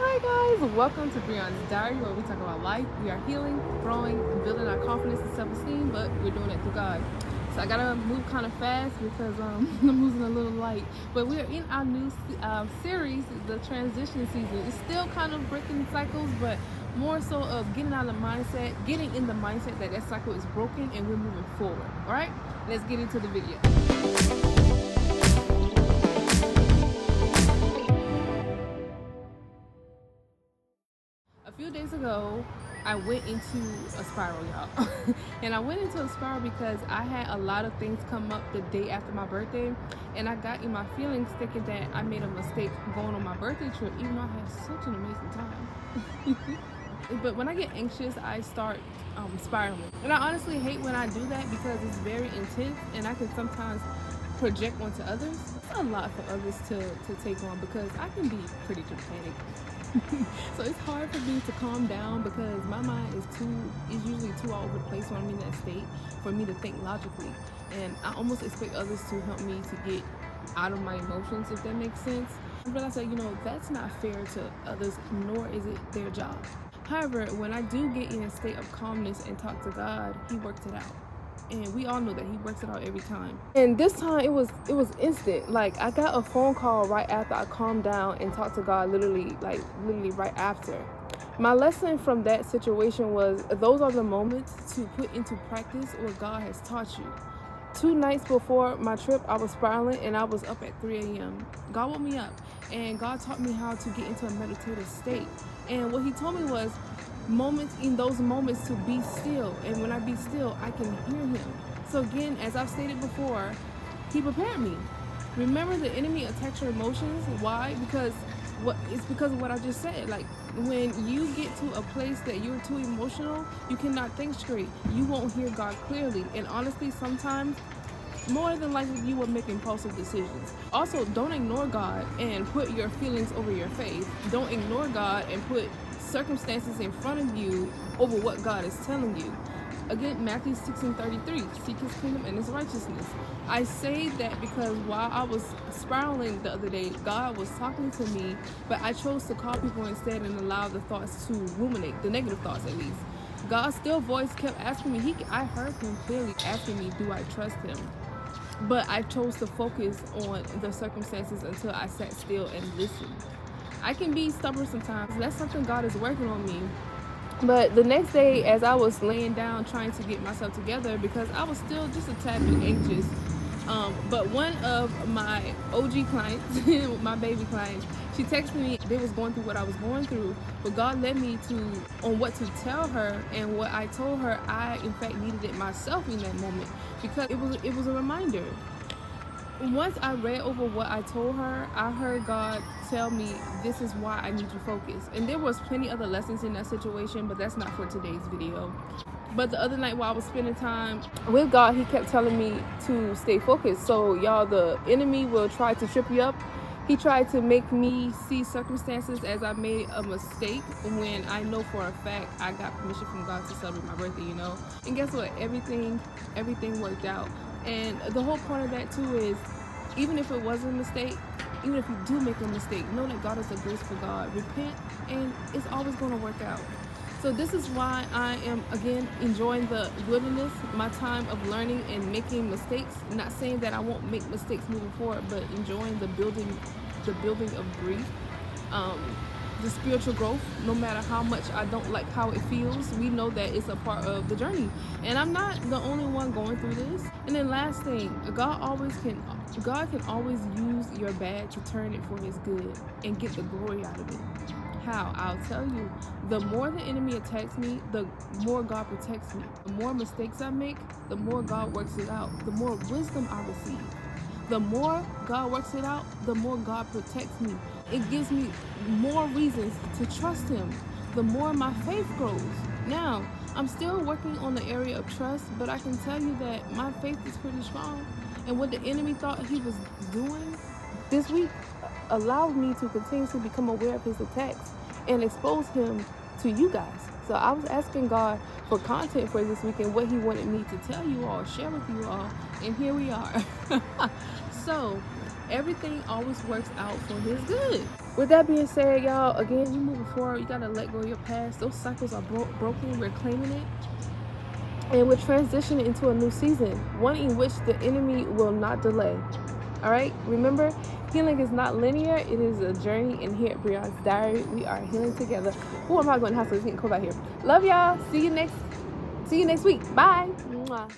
Hi guys, welcome to Breion's Diary, where we talk about life. We are healing, growing, and building our confidence and self-esteem, but we're doing it through God. So I gotta move kind of fast because I'm losing a little light. But we are in our new series, the transition season. It's still kind of breaking cycles, but more so of getting out of the mindset, getting in the mindset that cycle is broken and we're moving forward. All right, let's get into the video. A few days ago, I went into a spiral, y'all. And I went into a spiral because I had a lot of things come up the day after my birthday, and I got in my feelings thinking that I made a mistake going on my birthday trip, even though I had such an amazing time. But when I get anxious, I start spiraling. And I honestly hate when I do that because it's very intense and I can sometimes project onto others. It's a lot for others to take on because I can be pretty dramatic. So it's hard for me to calm down because my mind is usually too all over the place when I'm in that state for me to think logically, and I almost expect others to help me to get out of my emotions, if that makes sense. But I say, that's not fair to others, nor is it their job. However, when I do get in a state of calmness and talk to God, He works it out. And we all know that He works it out every time. And this time it was instant. Like, I got a phone call right after I calmed down and talked to God, literally right after. My lesson from that situation was those are the moments to put into practice what God has taught you. 2 nights before my trip, I was spiraling and I was up at 3 a.m. God woke me up and God taught me how to get into a meditative state. And what He told me was in those moments to be still, and when I be still, I can hear Him. So again, as I've stated before, He prepared me. Remember, the enemy attacks your emotions. Why? Because of what I just said. Like, when you get to a place that you're too emotional, you cannot think straight. You won't hear God clearly, and honestly, sometimes more than likely you will make impulsive decisions. Also, don't ignore God and put your feelings over your faith. Don't ignore God and put circumstances in front of you over what God is telling you. Again, Matthew 6:33, seek His kingdom and His righteousness. I say that because while I was spiraling the other day, God was talking to me, but I chose to call people instead and allow the thoughts to ruminate, the negative thoughts at least. God's still voice kept asking me, I heard Him clearly asking me, do I trust Him? But I chose to focus on the circumstances until I sat still and listened. I can be stubborn sometimes. That's something God is working on me. But the next day, as I was laying down trying to get myself together, because I was still just a tad bit anxious, but one of my OG clients, my baby clients, she texted me. They was going through what I was going through, but God led me on what to tell her, and what I told her, I in fact needed it myself in that moment, because it was a reminder. Once I read over what I told her, I heard God tell me, this is why I need you focused. And there was plenty other lessons in that situation, but that's not for today's video. But the other night while I was spending time with God, He kept telling me to stay focused. So y'all, the enemy will try to trip you up. He tried to make me see circumstances as I made a mistake when I know for a fact I got permission from God to celebrate my birthday, And guess what? Everything worked out. And the whole point of that too is, even if it was a mistake, even if you do make a mistake, know that God is a graceful God. Repent, and it's always going to work out. So this is why I am, again, enjoying the wilderness, my time of learning and making mistakes. Not saying that I won't make mistakes moving forward, but enjoying the building of grief. The spiritual growth, no matter how much I don't like how it feels, we know that it's a part of the journey. And I'm not the only one going through this. And then last thing, God can always use your bad to turn it for His good and get the glory out of it. How? I'll tell you. The more the enemy attacks me, the more God protects me. The more mistakes I make, the more God works it out. The more wisdom I receive. The more God works it out, the more God protects me. It gives me more reasons to trust Him. The more my faith grows. Now, I'm still working on the area of trust, but I can tell you that my faith is pretty strong. And what the enemy thought he was doing this week allowed me to continuously become aware of his attacks and expose him to you guys. So I was asking God for content for this week and what He wanted me to tell you all, share with you all, and here we are. So everything always works out for his good. With that being said, y'all, again, you moving forward, you gotta let go of your past. Those cycles are broken. We're claiming it. And we're transitioning into a new season, one in which the enemy will not delay. All right? Remember, healing is not linear. It is a journey. And here at Breion's Diary, we are healing together. Oh, I'm not going to have to get cold out here. Love y'all. See you next week. Bye. Mwah.